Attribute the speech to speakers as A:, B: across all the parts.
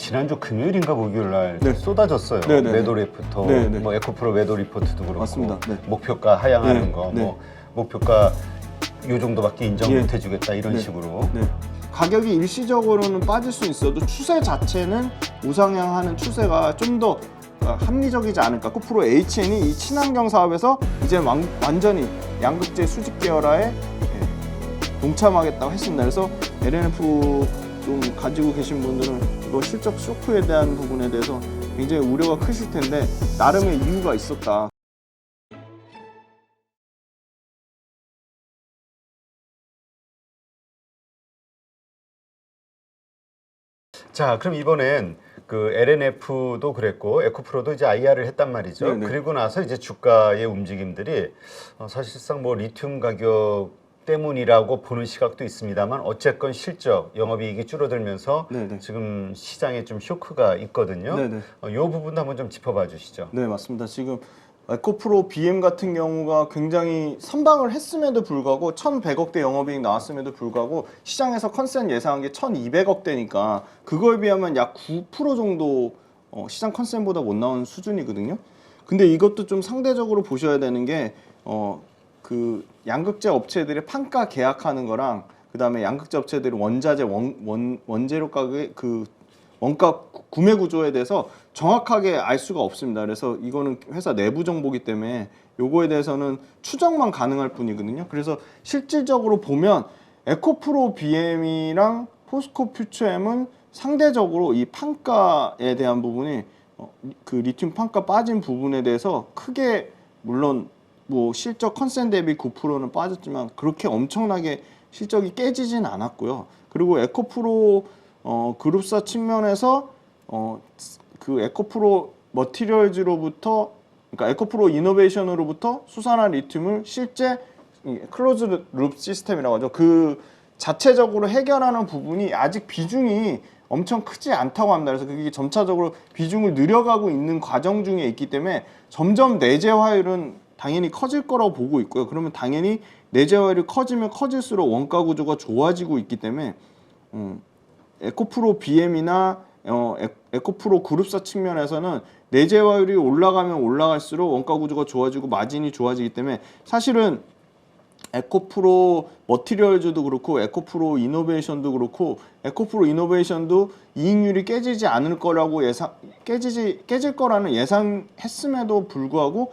A: 지난주 금요일인가 목요일날
B: 네.
A: 쏟아졌어요.
B: 네네네.
A: 매도 리포터,
B: 네네.
A: 뭐 에코프로 매도 리포트도 그렇고,
B: 맞습니다. 네.
A: 목표가 하향하는
B: 네.
A: 거,
B: 네.
A: 뭐 목표가 요 정도밖에 인정
B: 예.
A: 못 해주겠다 이런
B: 네.
A: 식으로.
B: 네. 가격이 일시적으로는 빠질 수 있어도 추세 자체는 우상향하는 추세가 좀 더 합리적이지 않을까. 코프로 HN이 이 친환경 사업에서 이제 완전히 양극재 수직 계열화에 동참하겠다고 했습니다. 그래서 LNF 좀 가지고 계신 분들은 이거 실적 쇼크에 대한 부분에 대해서 굉장히 우려가 크실 텐데 나름의 이유가 있었다.
A: 자, 그럼 이번엔 그 LNF도 그랬고 에코프로도 이제 IR을 했단 말이죠.
B: 네네.
A: 그리고 나서 이제 주가의 움직임들이 사실상 뭐 리튬 가격 때문이라고 보는 시각도 있습니다만 어쨌건 실적, 영업이익이 줄어들면서
B: 네네.
A: 지금 시장에 좀 쇼크가 있거든요.
B: 네네.
A: 이 부분도 한번 좀 짚어봐 주시죠.
B: 네, 맞습니다. 지금 에코프로 BM 같은 경우가 굉장히 선방을 했음에도 불구하고 1,100억대 영업이익 나왔음에도 불구하고 시장에서 컨센 예상한 게 1,200억대니까 그거에 비하면 약 9% 정도 시장 컨센보다 못 나온 수준이거든요. 근데 이것도 좀 상대적으로 보셔야 되는 게 그 양극재 업체들의 판가 계약하는 거랑 그다음에 양극재 업체들이 원자재 원재료 가격의 그 원가 구매 구조에 대해서 정확하게 알 수가 없습니다. 그래서 이거는 회사 내부 정보기 때문에 요거에 대해서는 추정만 가능할 뿐이거든요. 그래서 실질적으로 보면 에코프로 BM이랑 포스코 퓨처엠은 상대적으로 이 판가에 대한 부분이 그 리튬 판가 빠진 부분에 대해서 크게 물론 뭐 실적 컨센 대비 9%는 빠졌지만 그렇게 엄청나게 실적이 깨지진 않았고요. 그리고 에코프로 그룹사 측면에서 그 에코프로 머티리얼즈로부터 그러니까 에코프로 이노베이션으로부터 수산화 리튬을 실제 클로즈 룹 시스템이라고 하죠. 그 자체적으로 해결하는 부분이 아직 비중이 엄청 크지 않다고 합니다. 그래서 그게 점차적으로 비중을 늘려가고 있는 과정 중에 있기 때문에 점점 내재화율은 당연히 커질 거라고 보고 있고요. 그러면 당연히 내재화율이 커지면 커질수록 원가 구조가 좋아지고 있기 때문에 에코프로 BM이나 에코프로 그룹사 측면에서는 내재화율이 올라가면 올라갈수록 원가 구조가 좋아지고 마진이 좋아지기 때문에 사실은 에코프로 머티리얼즈도 그렇고 에코프로 이노베이션도 그렇고 에코프로 이노베이션도 이익률이 깨지지 않을 거라고 깨질 거라는 예상했음에도 불구하고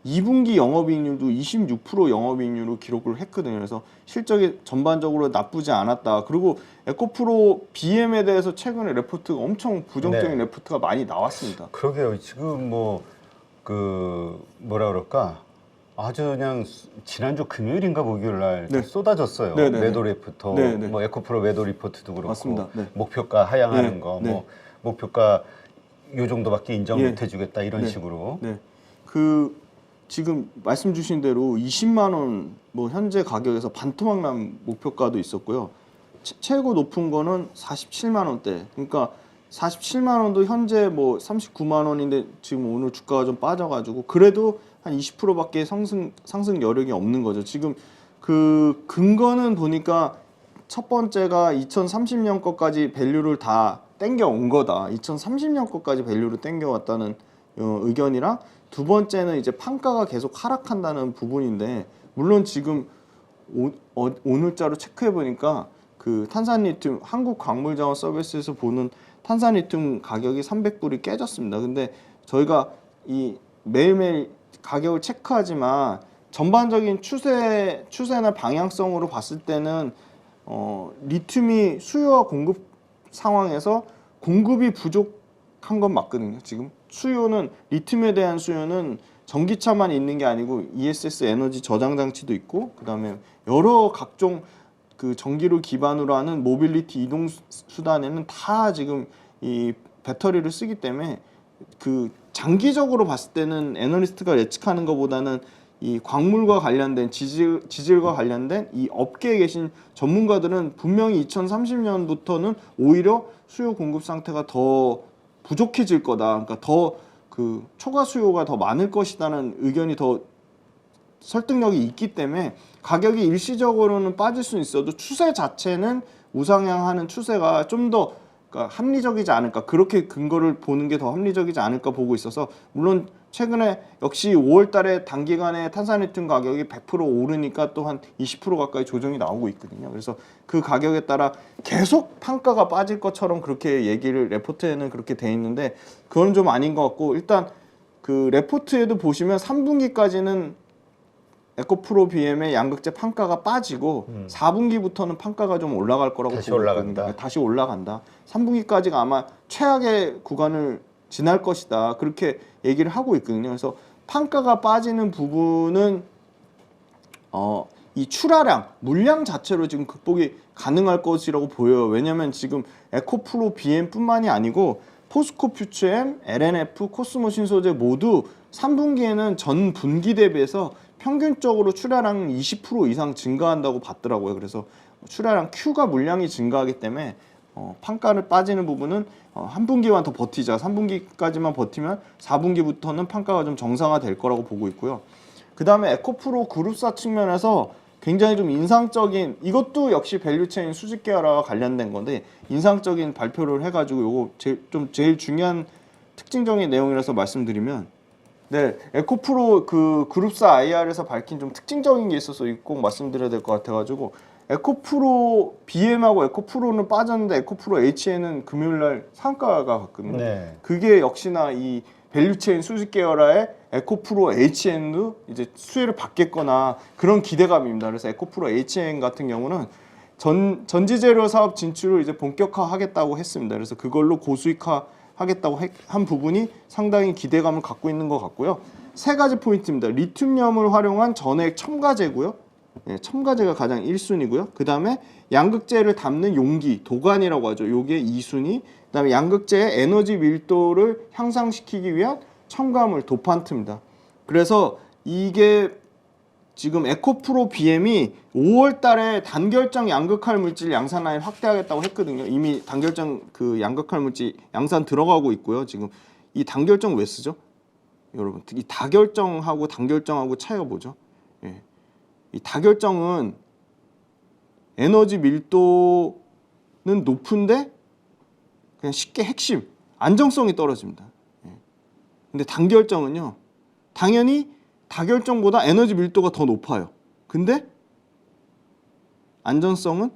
B: 2분기 영업이익률도 26% 영업이익률을 기록을 했거든요. 그래서 실적이 전반적으로 나쁘지 않았다. 그리고 에코프로 BM에 대해서 최근에 레포트가 엄청 부정적인
A: 네.
B: 레포트가 많이 나왔습니다.
A: 그러게요. 지금 뭐 그 뭐라 그럴까? 아주 그냥 지난주 금요일인가 목요일날
B: 네.
A: 쏟아졌어요.
B: 네네네.
A: 매도 리포터,
B: 네네.
A: 뭐 에코프로 매도 리포트도 그렇고,
B: 맞습니다. 네.
A: 목표가 하향하는
B: 네.
A: 거,
B: 네.
A: 뭐 목표가 요 정도밖에 인정
B: 예.
A: 못 해주겠다 이런
B: 네.
A: 식으로.
B: 네. 그 지금 말씀 주신 대로 20만 원 뭐 현재 가격에서 반토막 난 목표가도 있었고요. 최고 높은 거는 47만 원대. 그러니까 47만 원도 현재 뭐 39만 원인데 지금 오늘 주가가 좀 빠져가지고 그래도 한 20%밖에 상승 여력이 없는 거죠. 지금 그 근거는 보니까 첫 번째가 2030년 거까지 밸류를 다 땡겨온 거다. 2030년 거까지 밸류를 땡겨왔다는 의견이랑 두 번째는 이제 판가가 계속 하락한다는 부분인데 물론 지금 오늘자로 체크해 보니까 그 탄산리튬 한국광물자원 서비스에서 보는 탄산리튬 가격이 300불이 깨졌습니다. 근데 저희가 이 매일매일 가격을 체크하지만 전반적인 추세나 방향성으로 봤을 때는 리튬이 수요와 공급 상황에서 공급이 부족한 건 맞거든요. 지금 수요는 리튬에 대한 수요는 전기차만 있는 게 아니고 ESS 에너지 저장 장치도 있고 그다음에 여러 각종 그 전기를 기반으로 하는 모빌리티 이동 수단에는 다 지금 이 배터리를 쓰기 때문에 그 장기적으로 봤을 때는 애널리스트가 예측하는 것보다는 이 광물과 관련된 지질과 관련된 이 업계에 계신 전문가들은 분명히 2030년부터는 오히려 수요 공급 상태가 더 부족해질 거다. 그러니까 더 그 초과 수요가 더 많을 것이라는 의견이 더 설득력이 있기 때문에 가격이 일시적으로는 빠질 수 있어도 추세 자체는 우상향하는 추세가 좀 더 그러니까 합리적이지 않을까, 그렇게 근거를 보는 게 더 합리적이지 않을까 보고 있어서, 물론 최근에 역시 5월 달에 단기간에 탄산리튬 가격이 100% 오르니까 또 한 20% 가까이 조정이 나오고 있거든요. 그래서 그 가격에 따라 계속 판가가 빠질 것처럼 그렇게 얘기를, 레포트에는 그렇게 돼 있는데 그건 좀 아닌 것 같고, 일단 그 레포트에도 보시면 3분기까지는 에코프로 BM의 양극재 판가가 빠지고 4분기부터는 판가가 좀 올라갈 거라고
A: 다시
B: 보고
A: 올라간다.
B: 있거든요. 다시 올라간다. 3분기까지가 아마 최악의 구간을 지날 것이다. 그렇게 얘기를 하고 있거든요. 그래서 판가가 빠지는 부분은 이 출하량, 물량 자체로 지금 극복이 가능할 것이라고 보여요. 왜냐하면 지금 에코프로 BM뿐만이 아니고 포스코 퓨처엠, LNF, 코스모 신소재 모두 3분기에는 전 분기 대비해서 평균적으로 출하량 20% 이상 증가한다고 봤더라고요. 그래서 출하량 Q가 물량이 증가하기 때문에 판가를 빠지는 부분은 한 분기만 더 버티자, 3분기까지만 버티면 4분기부터는 판가가 좀 정상화될 거라고 보고 있고요. 그 다음에 에코프로 그룹사 측면에서 굉장히 좀 인상적인, 이것도 역시 밸류체인 수직 계열화와 관련된 건데 인상적인 발표를 해가지고 요거 제일 중요한 특징적인 내용이라서 말씀드리면, 네, 에코프로 그 그룹사 IR에서 밝힌 좀 특징적인 게 있어서 꼭 말씀드려야 될 것 같아가지고, 에코프로 BM하고 에코프로는 빠졌는데 에코프로 HN은 금요일날 상가가 갔거든요.
A: 네.
B: 그게 역시나 이 밸류체인 수직 계열화의 에코프로 HN도 이제 수혜를 받겠거나 그런 기대감입니다. 그래서 에코프로 HN 같은 경우는 전지재료 사업 진출을 이제 본격화하겠다고 했습니다. 그래서 그걸로 고수익화 하겠다고 한 부분이 상당히 기대감을 갖고 있는 것 같고요. 세 가지 포인트입니다. 리튬염을 활용한 전액 첨가제고요. 네, 첨가제가 가장 1순위고요. 그 다음에 양극재를 담는 용기, 도관이라고 하죠. 요게 2순위. 그 다음에 양극재의 에너지 밀도를 향상시키기 위한 첨가물, 도판트입니다. 그래서 이게 지금 에코프로 BM이 5월 달에 단결정 양극할 물질 양산 라인 확대하겠다고 했거든요. 이미 단결정 그 양극할 물질 양산 들어가고 있고요. 지금 이 단결정 왜 쓰죠? 여러분, 이 다결정하고 단결정하고 차이가 뭐죠? 예. 이 다결정은 에너지 밀도는 높은데 그냥 쉽게 핵심, 안정성이 떨어집니다. 예. 근데 단결정은요, 당연히 다결정보다 에너지 밀도가 더 높아요. 근데 안전성은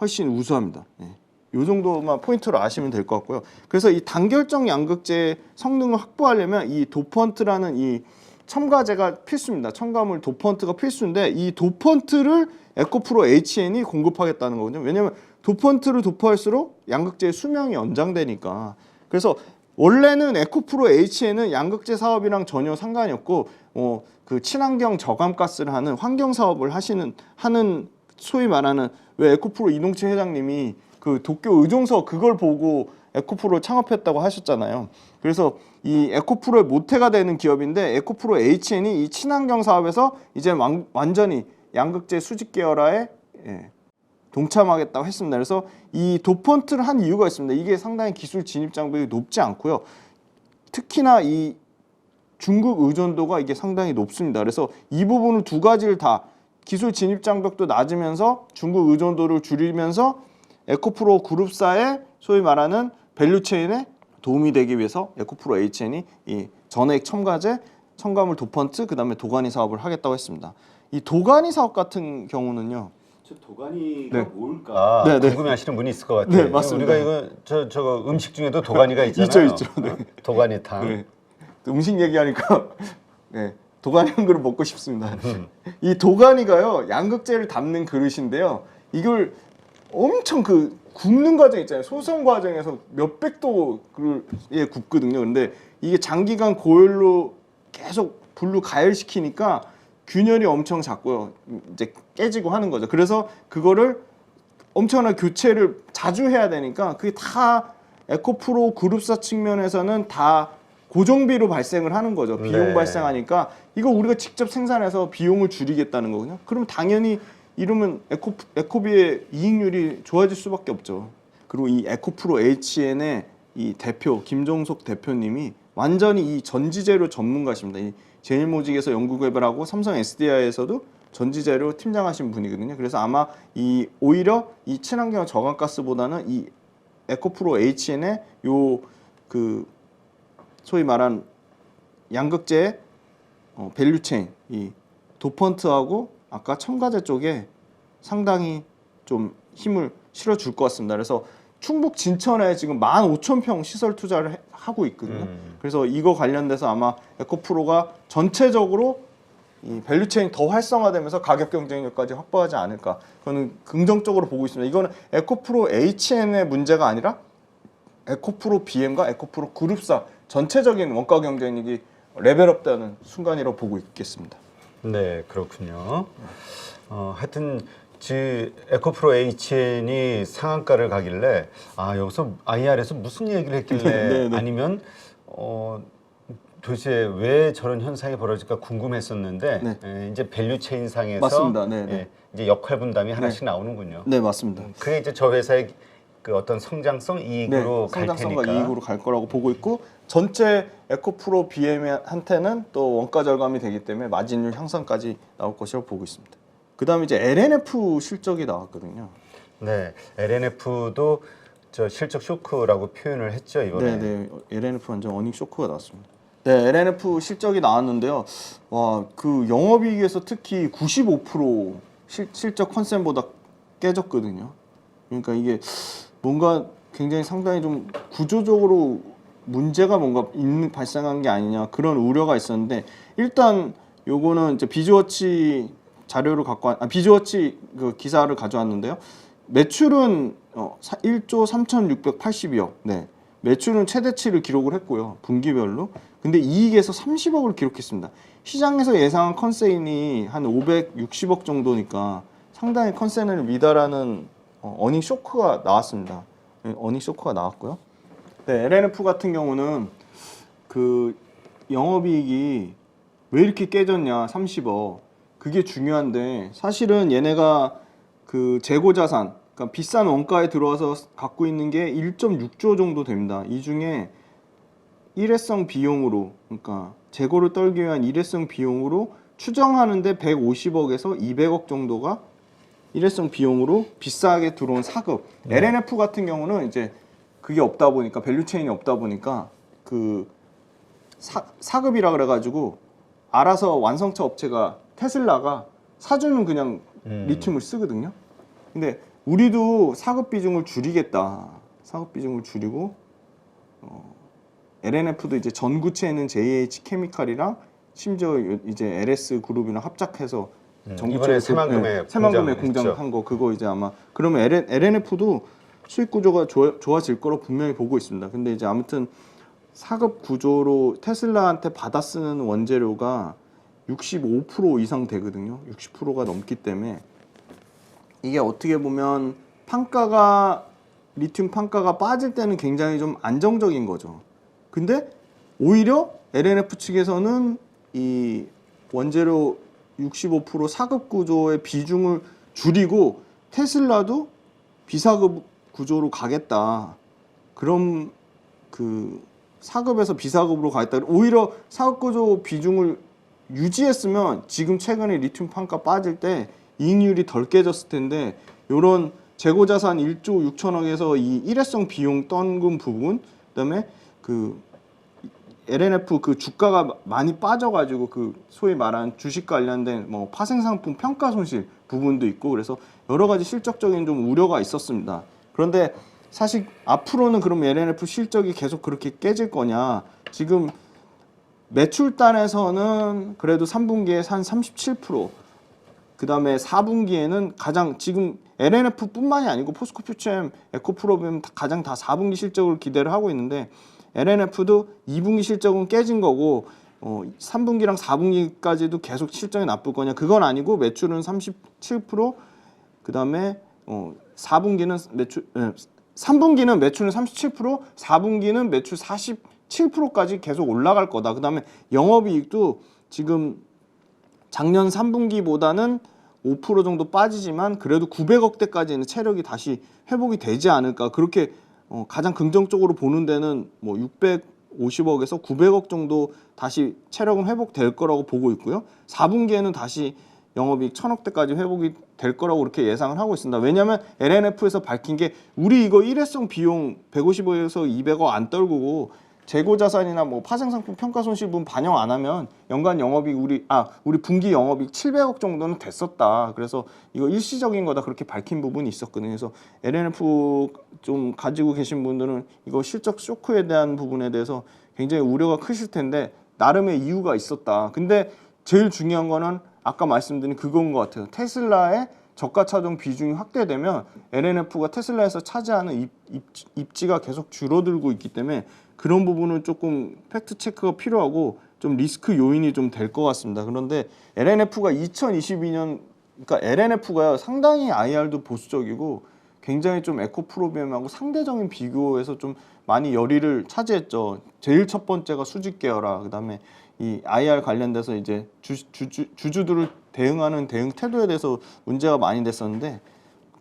B: 훨씬 우수합니다. 예. 이 정도만 포인트로 아시면 될 것 같고요. 그래서 이 단결정 양극재 성능을 확보하려면 이 도펀트라는 이 첨가제가 필수입니다. 첨가물 도펀트가 필수인데 이 도펀트를 에코프로 HN이 공급하겠다는 거거든요. 왜냐하면 도펀트를 도포할수록 양극재의 수명이 연장되니까. 그래서 원래는 에코프로 HN은 양극재 사업이랑 전혀 상관이 없고 그 친환경 저감가스를 하는 환경 사업을 하는 소위 말하는, 왜 에코프로 이동채 회장님이 그 도쿄 의종서 그걸 보고 에코프로를 창업했다고 하셨잖아요. 그래서 이 에코프로의 모태가 되는 기업인데 에코프로 HN이 이 친환경 사업에서 이제 완전히 양극재 수직 계열화에 동참하겠다고 했습니다. 그래서 이 도펀트를 한 이유가 있습니다. 이게 상당히 기술 진입 장벽이 높지 않고요. 특히나 이 중국 의존도가 이게 상당히 높습니다. 그래서 이 부분을 두 가지를 다, 기술 진입 장벽도 낮으면서 중국 의존도를 줄이면서 에코프로 그룹사의 소위 말하는 밸류체인에 도움이 되기 위해서 에코프로 HN이 이 전액 첨가제, 첨가물 도펀트, 그 다음에 도가니 사업을 하겠다고 했습니다. 이 도가니 사업 같은 경우는요,
C: 저 도가니가
B: 네.
A: 아,
C: 뭘까?
A: 궁금해하시는 분이 있을 것 같아요.
B: 네, 맞습니다.
A: 우리가 이거 저거 음식 중에도 도가니가 있잖아요.
B: 있죠. 네.
A: 도가니탕.
B: 네. 음식 얘기하니까 네, 도가니 한 그릇 먹고 싶습니다. 이 도가니가요, 양극재를 담는 그릇인데요. 이걸 엄청 그 굽는 과정 있잖아요. 소성 과정에서 몇백 도에 굽거든요. 근데 이게 장기간 고열로 계속 불로 가열시키니까 균열이 엄청 작고요. 이제 깨지고 하는 거죠. 그래서 그거를 엄청난 교체를 자주 해야 되니까 그게 다 에코프로 그룹사 측면에서는 다 고정비로 발생을 하는 거죠. 비용
A: 네.
B: 발생하니까 이거 우리가 직접 생산해서 비용을 줄이겠다는 거거든요. 그럼 당연히 이러면 에코비의 이익률이 좋아질 수밖에 없죠. 그리고 이 에코프로 HN의 이 대표 김종석 대표님이 완전히 이 전지재료 전문가십니다. 이 제일모직에서 연구개발하고 삼성 SDI에서도 전지재료 팀장하신 분이거든요. 그래서 아마 이 오히려 이 친환경 저감가스보다는 이 에코프로 HN의 요 그 소위 말한 양극재 밸류체인 이 도펀트하고 아까 첨가제 쪽에 상당히 좀 힘을 실어줄 것 같습니다. 그래서 충북 진천에 지금 15,000평 시설 투자를 하고 있거든요. 그래서 이거 관련돼서 아마 에코프로가 전체적으로 이 밸류체인 더 활성화되면서 가격 경쟁력까지 확보하지 않을까. 저는 긍정적으로 보고 있습니다. 이거는 에코프로 HN의 문제가 아니라 에코프로 BM과 에코프로 그룹사 전체적인 원가 경쟁력이 레벨업되는 순간이라고 보고 있겠습니다.
A: 네, 그렇군요. 하여튼 에코프로 HN이 상한가를 가길래 여기서 IR에서 무슨 얘기를 했길래
B: 네, 네.
A: 아니면 도대체 왜 저런 현상이 벌어질까 궁금했었는데
B: 네.
A: 이제 밸류체인 상에서
B: 맞습니다. 네, 네.
A: 이제 역할 분담이 하나씩 나오는군요.
B: 네, 맞습니다.
A: 그게 이제 저 회사의 그 어떤 성장성 이익으로 갈
B: 성장성과
A: 테니까.
B: 이익으로 갈 거라고 보고 있고 전체 에코프로 BM한테는 또 원가 절감이 되기 때문에 마진율 향상까지 나올 것이라고 보고 있습니다. 그다음에 이제 LNF 실적이 나왔거든요.
A: 네, LNF도 저 실적 쇼크라고 표현을 했죠 이번에.
B: 네, LNF 완전 어닝 쇼크가 나왔습니다. 네, LNF 실적이 나왔는데요. 와, 그 영업이익에서 특히 95% 실적 컨센보다 깨졌거든요. 그러니까 이게 뭔가 굉장히 상당히 좀 구조적으로 문제가 뭔가 발생한 게 아니냐 그런 우려가 있었는데 일단 요거는 이제 비즈워치 자료를 비즈워치 그 기사를 가져왔는데요. 매출은 1조 3,680억. 네. 매출은 최대치를 기록을 했고요. 분기별로. 근데 이익에서 30억을 기록했습니다. 시장에서 예상한 컨세인이 한 560억 정도니까 상당히 컨센을 미달하는 어닝 쇼크가 나왔습니다. 어닝 쇼크가 나왔고요. 네, LNF 같은 경우는 그 영업이익이 왜 이렇게 깨졌냐 30억 그게 중요한데 사실은 얘네가 그 재고자산 그러니까 비싼 원가에 들어와서 갖고 있는 게 1.6조 정도 됩니다. 이 중에 일회성 비용으로 그러니까 재고를 떨기 위한 일회성 비용으로 추정하는데 150억에서 200억 정도가 일회성 비용으로 비싸게 들어온 사급. LNF 같은 경우는 이제 그게 없다 보니까 밸류체인이 없다 보니까 그 사급이라 그래가지고 알아서 완성차 업체가 테슬라가 사주는 그냥 리튬을 쓰거든요. 근데 우리도 사급 비중을 줄이겠다. 사급 비중을 줄이고 LNF도 이제 전구체에는 JH 케미칼이랑 심지어 이제 LS 그룹이랑 합작해서
A: 이번에 새만금에
B: 공장 한 거 그거 이제 아마 그러면 LNF도 수익 구조가 좋아질 거로 분명히 보고 있습니다. 근데 이제 아무튼 사급 구조로 테슬라한테 받아 쓰는 원재료가 65% 이상 되거든요. 60%가 넘기 때문에 이게 어떻게 보면 판가가 리튬 판가가 빠질 때는 굉장히 좀 안정적인 거죠. 근데 오히려 LNF 측에서는 이 원재료 65% 사급 구조의 비중을 줄이고 테슬라도 비사급 구조로 가겠다. 그럼 그 사급에서 비사급으로 가겠다. 오히려 사급 구조 비중을 유지했으면 지금 최근에 리튬 판가 빠질 때 이익률이 덜 깨졌을 텐데 이런 재고자산 1조 6천억에서 이 일회성 비용 떤금 부분 그다음에 그 LNF 그 주가가 많이 빠져가지고 그 소위 말한 주식 관련된 뭐 파생상품 평가 손실 부분도 있고 그래서 여러 가지 실적적인 좀 우려가 있었습니다. 그런데 사실 앞으로는 그럼 LNF 실적이 계속 그렇게 깨질 거냐? 지금 매출단에서는 그래도 3분기에 한 37%, 그 다음에 4분기에는 가장 지금 LNF뿐만이 아니고 포스코퓨처엠, 에코프로비움 가장 다 4분기 실적을 기대를 하고 있는데 LNF도 2분기 실적은 깨진 거고 3분기랑 4분기까지도 계속 실적이 나쁠 거냐? 그건 아니고 매출은 37%, 그 다음에 3분기는 매출은 37%, 4분기는 매출 47%까지 계속 올라갈 거다. 그 다음에 영업이익도 지금 작년 3분기보다는 5% 정도 빠지지만 그래도 900억대까지는 체력이 다시 회복이 되지 않을까. 그렇게 가장 긍정적으로 보는 데는 뭐 650억에서 900억 정도 다시 체력은 회복될 거라고 보고 있고요. 4분기에는 다시 영업이익 1,000억대까지 회복이 될 거라고 그렇게 예상을 하고 있습니다. 왜냐하면 LNF에서 밝힌 게 우리 이거 일회성 비용 150억에서 200억 안 떨구고 재고 자산이나 뭐 파생 상품 평가 손실 부분 반영 안 하면 연간 영업이익 우리 분기 영업이익 700억 정도는 됐었다. 그래서 이거 일시적인 거다 그렇게 밝힌 부분이 있었거든요. 그래서 LNF 좀 가지고 계신 분들은 이거 실적 쇼크에 대한 부분에 대해서 굉장히 우려가 크실 텐데 나름의 이유가 있었다. 근데 제일 중요한 거는 아까 말씀드린 그건 것 같아요. 테슬라의 저가 차종 비중이 확대되면 LNF가 테슬라에서 차지하는 입지가 계속 줄어들고 있기 때문에 그런 부분은 조금 팩트 체크가 필요하고 좀 리스크 요인이 좀 될 것 같습니다. 그런데 LNF가 2022년 그러니까 LNF가 상당히 IR도 보수적이고 굉장히 좀 에코프로비엠하고 상대적인 비교에서 좀 많이 열의를 차지했죠. 제일 첫 번째가 수직 계열화, 그다음에 이 IR 관련돼서 이제 주주들을 대응하는 대응 태도에 대해서 문제가 많이 됐었는데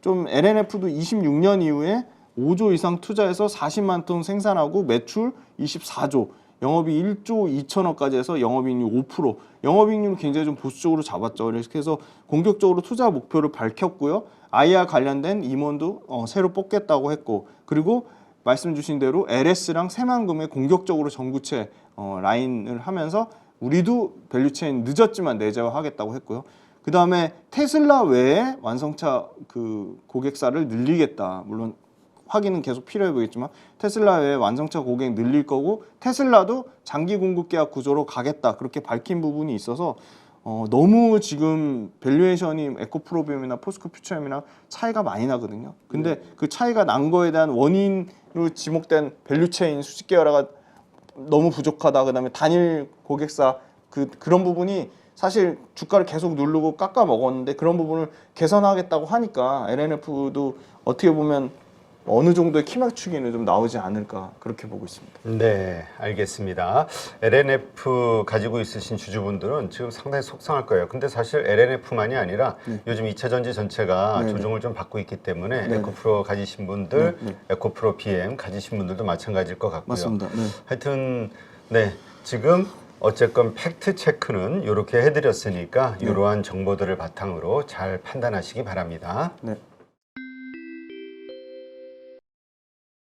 B: 좀 LNF도 26년 이후에 5조 이상 투자해서 40만 톤 생산하고 매출 24조, 영업이익 1조 2천억까지 해서 영업이익률 5%, 영업이익률을 굉장히 좀 보수적으로 잡았죠. 그래서 공격적으로 투자 목표를 밝혔고요. IR 관련된 임원도 새로 뽑겠다고 했고, 그리고 말씀 주신 대로 LS랑 새만금에 공격적으로 전구체 라인을 하면서 우리도 밸류체인 늦었지만 내재화하겠다고 했고요. 그 다음에 테슬라 외에 완성차 그 고객사를 늘리겠다. 물론 확인은 계속 필요해 보이겠지만 테슬라 외에 완성차 고객 늘릴 거고 테슬라도 장기 공급 계약 구조로 가겠다. 그렇게 밝힌 부분이 있어서 너무 지금 밸류에이션이 에코프로비움이나 포스코 퓨처엠이나 차이가 많이 나거든요. 근데 그 차이가 난 거에 대한 원인으로 지목된 밸류체인 수직 계열화가 너무 부족하다. 그다음에 단일 고객사 그런 부분이 사실 주가를 계속 누르고 깎아 먹었는데 그런 부분을 개선하겠다고 하니까 LNF도 어떻게 보면 어느 정도의 키 맞추기는 좀 나오지 않을까 그렇게 보고 있습니다.
A: 네, 알겠습니다. LNF 가지고 있으신 주주분들은 지금 상당히 속상할 거예요. 근데 사실 LNF만이 아니라 요즘 2차 전지 전체가 조정을 좀 받고 있기 때문에 에코프로 가지신 분들, 에코프로 BM 가지신 분들도 마찬가지일 것 같고요.
B: 맞습니다. 네.
A: 하여튼 지금 어쨌건 팩트 체크는 이렇게 해드렸으니까 이러한 정보들을 바탕으로 잘 판단하시기 바랍니다.
B: 네.